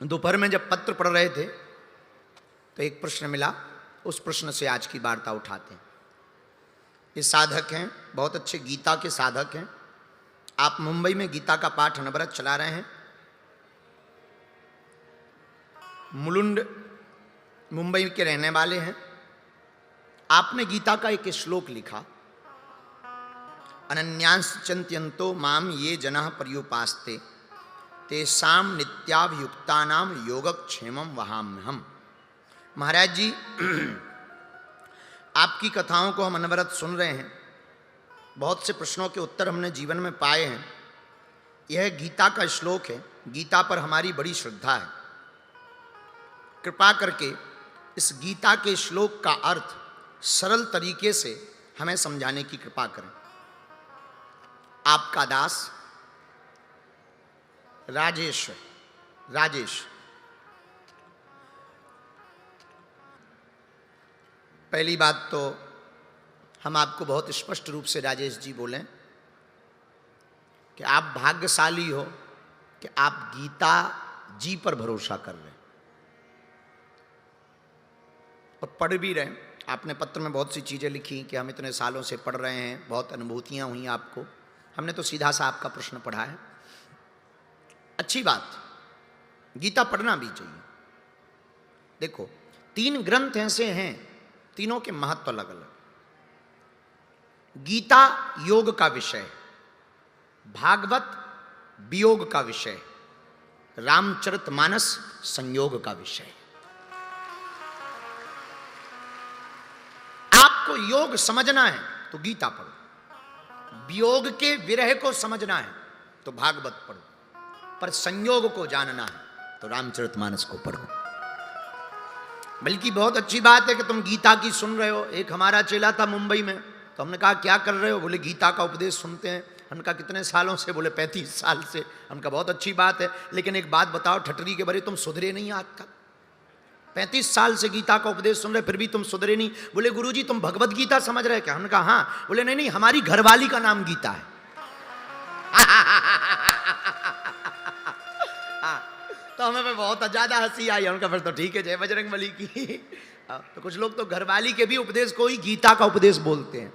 दोपहर में जब पत्र पढ़ रहे थे तो एक प्रश्न मिला, उस प्रश्न से आज की वार्ता उठाते हैं। ये साधक हैं, बहुत अच्छे गीता के साधक हैं। आप मुंबई में गीता का पाठ अनवरत चला रहे हैं। मुलुंड मुंबई के रहने वाले हैं। आपने गीता का एक श्लोक लिखा, अनन्यांश चिंत्यन्तो माम ये जनाः पर्युपास्ते तेषां नित्याभियुक्तानां योगक्षेमं वहाम्यहम्। महाराज जी, आपकी कथाओं को हम अनवरत सुन रहे हैं। बहुत से प्रश्नों के उत्तर हमने जीवन में पाए हैं। यह गीता का श्लोक है। गीता पर हमारी बड़ी श्रद्धा है। कृपा करके इस गीता के श्लोक का अर्थ सरल तरीके से हमें समझाने की कृपा करें। आपका दास राजेश। पहली बात तो हम आपको बहुत स्पष्ट रूप से राजेश जी बोलें कि आप भाग्यशाली हो कि आप गीता जी पर भरोसा कर रहे हैं और पढ़ भी रहे हैं। आपने पत्र में बहुत सी चीज़ें लिखी कि हम इतने सालों से पढ़ रहे हैं, बहुत अनुभूतियाँ हुई आपको। हमने तो सीधा सा आपका प्रश्न पढ़ा है। अच्छी बात, गीता पढ़ना भी चाहिए। देखो, 3 ग्रंथ ऐसे हैं, तीनों के महत्व अलग अलग। गीता योग का विषय, भागवत वियोग का विषय, रामचरितमानस संयोग का विषय। आपको योग समझना है तो गीता पढ़ो, वियोग के विरह को समझना है तो भागवत पढ़ो, पर संयोग को जानना है तो रामचरितमानस को पढ़ो। बल्कि बहुत अच्छी बात है कि तुम गीता की सुन रहे हो। एक हमारा चेला था मुंबई में, तो हमने कहा क्या कर रहे हो? बोले गीता का उपदेश सुनते हैं। हमने कहा कितने सालों से? बोले 35 साल से। हमने कहा बहुत अच्छी बात है, लेकिन एक बात बताओ ठटरी के बारे, तुम सुधरे नहीं आज तक? 35 साल से गीता का उपदेश सुन रहे, फिर भी तुम सुधरे नहीं। बोले गुरुजी तुम भगवत गीता समझ रहे क्या? हमने कहा हाँ। बोले नहीं, हमारी घरवाली का नाम गीता है। तो हमें बहुत ज्यादा हंसी आई। उनका फिर तो ठीक है, जय बजरंगबली की। तो कुछ लोग तो घरवाली के भी उपदेश को ही गीता का उपदेश बोलते हैं।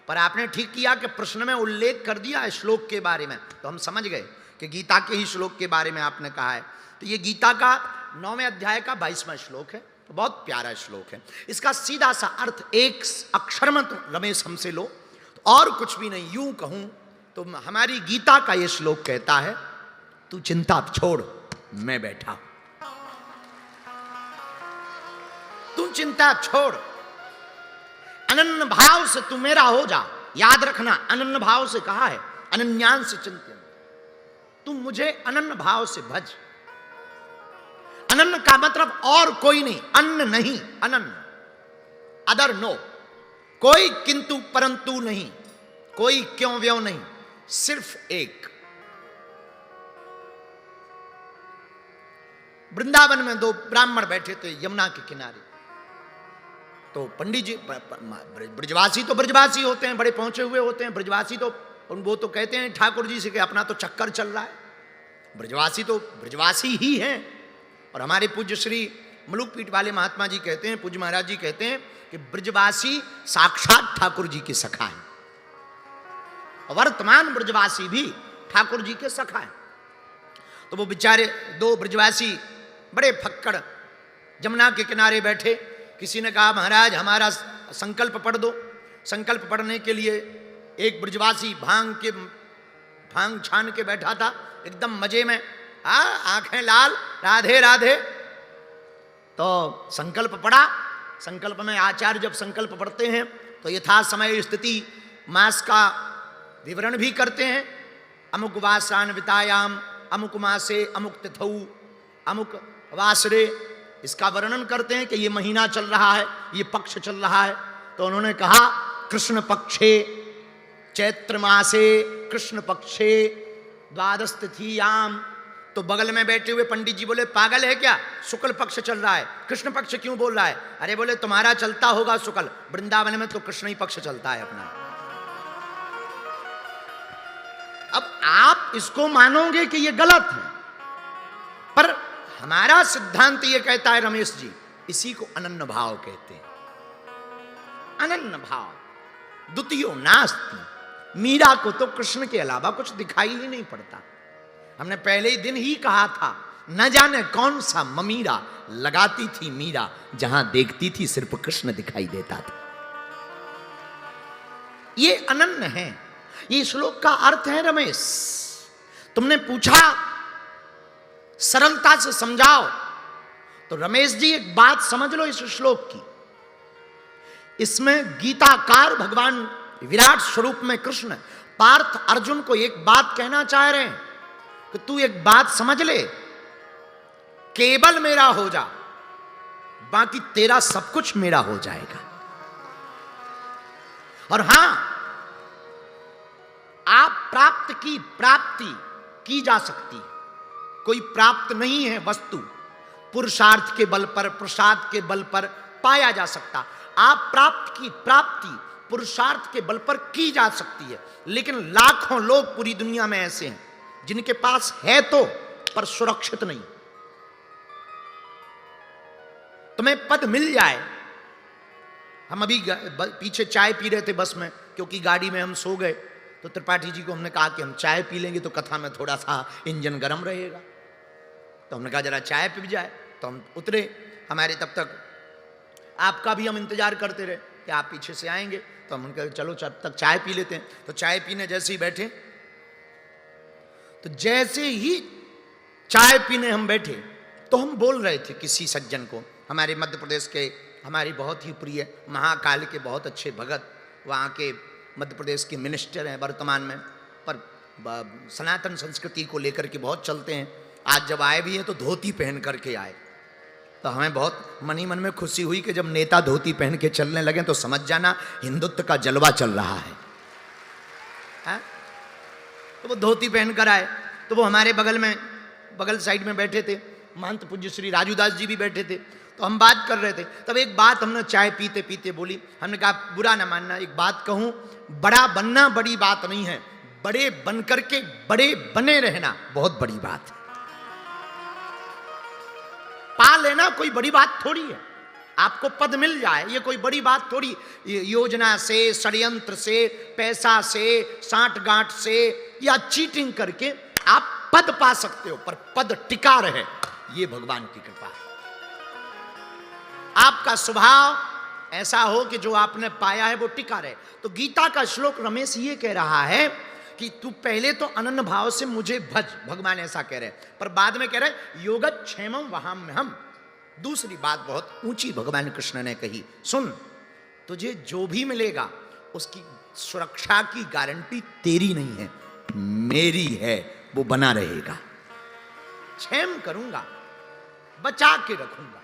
पर आपने ठीक किया कि प्रश्न में उल्लेख कर दिया श्लोक के बारे में, तो हम समझ गए कि गीता के ही श्लोक के बारे में आपने कहा है। तो ये गीता का 9वें अध्याय का 22वां श्लोक है। बहुत प्यारा श्लोक है। इसका सीधा सा अर्थ एक अक्षर में तो रमेश हमसे लो, तो और कुछ भी नहीं। यूं कहूं तो हमारी गीता का ये श्लोक कहता है, तू चिंता छोड़, मैं बैठा हूं। तू चिंता छोड़, अनन्य भाव से तू मेरा हो जा। याद रखना, अनन्य भाव से कहा है, अनन्यांश चिंतन। तू मुझे अनन्य भाव से भज। अनन्य का मतलब और कोई नहीं, अन्न नहीं, अनन्य, अदर नो। कोई किंतु परंतु नहीं, कोई क्यों व्यों नहीं, सिर्फ एक। वृंदावन में 2 ब्राह्मण बैठे थे यमुना के किनारे। तो पंडित जी, ब्रजवासी तो ब्रजवासी होते हैं, बड़े पहुंचे हुए होते हैं। ब्रजवासी तो वो तो कहते हैं ठाकुर जी से कि अपना तो चक्कर चल रहा है। ब्रजवासी तो ब्रजवासी ही हैं। और हमारे पूज्य श्री मलुक पीठ वाले महात्मा जी कहते हैं, पूज्य महाराज जी कहते हैं कि ब्रजवासी साक्षात ठाकुर जी के सखा हैं। वर्तमान ब्रजवासी भी ठाकुर जी के सखा हैं। तो वो बेचारे 2 ब्रजवासी बड़े फक्कड़ जमुना के किनारे बैठे। किसी ने कहा महाराज हमारा संकल्प पढ़ दो। संकल्प पढ़ने के लिए एक ब्रजवासी भांग छान के बैठा था, एकदम मजे में, आंखें लाल, राधे राधे। तो संकल्प पढ़ा। संकल्प में आचार्य जब संकल्प पढ़ते हैं तो यथा समय स्थिति मास का विवरण भी करते हैं। अमुक वासान्वितायाम, अमुक मासे, अमुक तिथौ, अमुक वासरे, इसका वर्णन करते हैं कि ये महीना चल रहा है, ये पक्ष चल रहा है। तो उन्होंने कहा कृष्ण पक्षे चैत्र मासे कृष्ण पक्षे द्वादश तिथियाम। तो बगल में बैठे हुए पंडित जी बोले पागल है क्या, शुक्ल पक्ष चल रहा है, कृष्ण पक्ष क्यों बोल रहा है? अरे बोले तुम्हारा चलता होगा शुक्ल, वृंदावन में तो कृष्ण ही पक्ष चलता है अपना। अब आप इसको मानोगे कि ये गलत है, पर हमारा सिद्धांत ये कहता है रमेश जी, इसी को अनन्य भाव कहते हैं। अनन्य भाव, द्वितीयो नास्ति। मीरा को तो कृष्ण के अलावा कुछ दिखाई ही नहीं पड़ता। हमने पहले ही दिन ही कहा था, न जाने कौन सा ममीरा लगाती थी मीरा, जहां देखती थी सिर्फ कृष्ण दिखाई देता था। ये अनन्य है। ये श्लोक का अर्थ है रमेश। तुमने पूछा सरलता से समझाओ, तो रमेश जी एक बात समझ लो इस श्लोक की। इसमें गीताकार भगवान विराट स्वरूप में कृष्ण पार्थ अर्जुन को एक बात कहना चाह रहे हैं कि तू एक बात समझ ले, केवल मेरा हो जा, बाकी तेरा सब कुछ मेरा हो जाएगा। और हां, आप प्राप्ति की जा सकती है। कोई प्राप्त नहीं है वस्तु पुरुषार्थ के बल पर, प्रसाद के बल पर पाया जा सकता। आप प्राप्ति पुरुषार्थ के बल पर की जा सकती है, लेकिन लाखों लोग पूरी दुनिया में ऐसे हैं जिनके पास है तो, पर सुरक्षित नहीं। तुम्हें पद मिल जाए। हम अभी पीछे चाय पी रहे थे बस में, क्योंकि गाड़ी में हम सो गए, तो त्रिपाठी जी को हमने कहा कि हम चाय पी लेंगे तो कथा में थोड़ा सा इंजन गर्म रहेगा। तो हमने कहा जरा चाय पी जाए, तो हम उतरे। हमारे तब तक आपका भी हम इंतजार करते रहे कि आप पीछे से आएंगे, तो हम कहा चलो तब तक चाय पी लेते हैं। तो चाय पीने जैसे ही बैठे, तो जैसे ही चाय पीने हम बैठे, तो हम बोल रहे थे किसी सज्जन को, हमारे मध्य प्रदेश के, हमारी बहुत ही प्रिय महाकाल के बहुत अच्छे भगत, वहाँ के मध्य प्रदेश के मिनिस्टर हैं वर्तमान में, पर सनातन संस्कृति को लेकर के बहुत चलते हैं। आज जब आए भी हैं तो धोती पहन करके आए, तो हमें बहुत मन ही मन में खुशी हुई कि जब नेता धोती पहन के चलने लगे तो समझ जाना हिंदुत्व का जलवा चल रहा है। तो वो धोती पहन कर आए, तो वो हमारे बगल साइड में बैठे थे, महंत पूज्य श्री राजूदास जी भी बैठे थे। तो हम बात कर रहे थे, तब एक बात हमने चाय पीते पीते बोली। हमने कहा बुरा ना मानना, एक बात कहूं, बड़ा बनना बड़ी बात नहीं है, बड़े बन करके बड़े बने रहना बहुत बड़ी बात है। पा लेना कोई बड़ी बात थोड़ी है। आपको पद मिल जाए ये कोई बड़ी बात थोड़ी। योजना से, षड्यंत्र से, पैसा से, साठगांठ से या चीटिंग करके आप पद पा सकते हो, पर पद टिका रहे ये भगवान की कृपा है। आपका स्वभाव ऐसा हो कि जो आपने पाया है वो टिका रहे। तो गीता का श्लोक रमेश ये कह रहा है कि तू पहले तो अनन्य भाव से मुझे भज, भगवान ऐसा कह रहे, पर बाद में कह रहे योगक्षेमम वहाम्यहम्। दूसरी बात बहुत ऊंची भगवान कृष्ण ने कही, सुन, तुझे जो भी मिलेगा उसकी सुरक्षा की गारंटी तेरी नहीं है, मेरी है, वो बना रहेगा। क्षेम करूंगा, बचा के रखूंगा।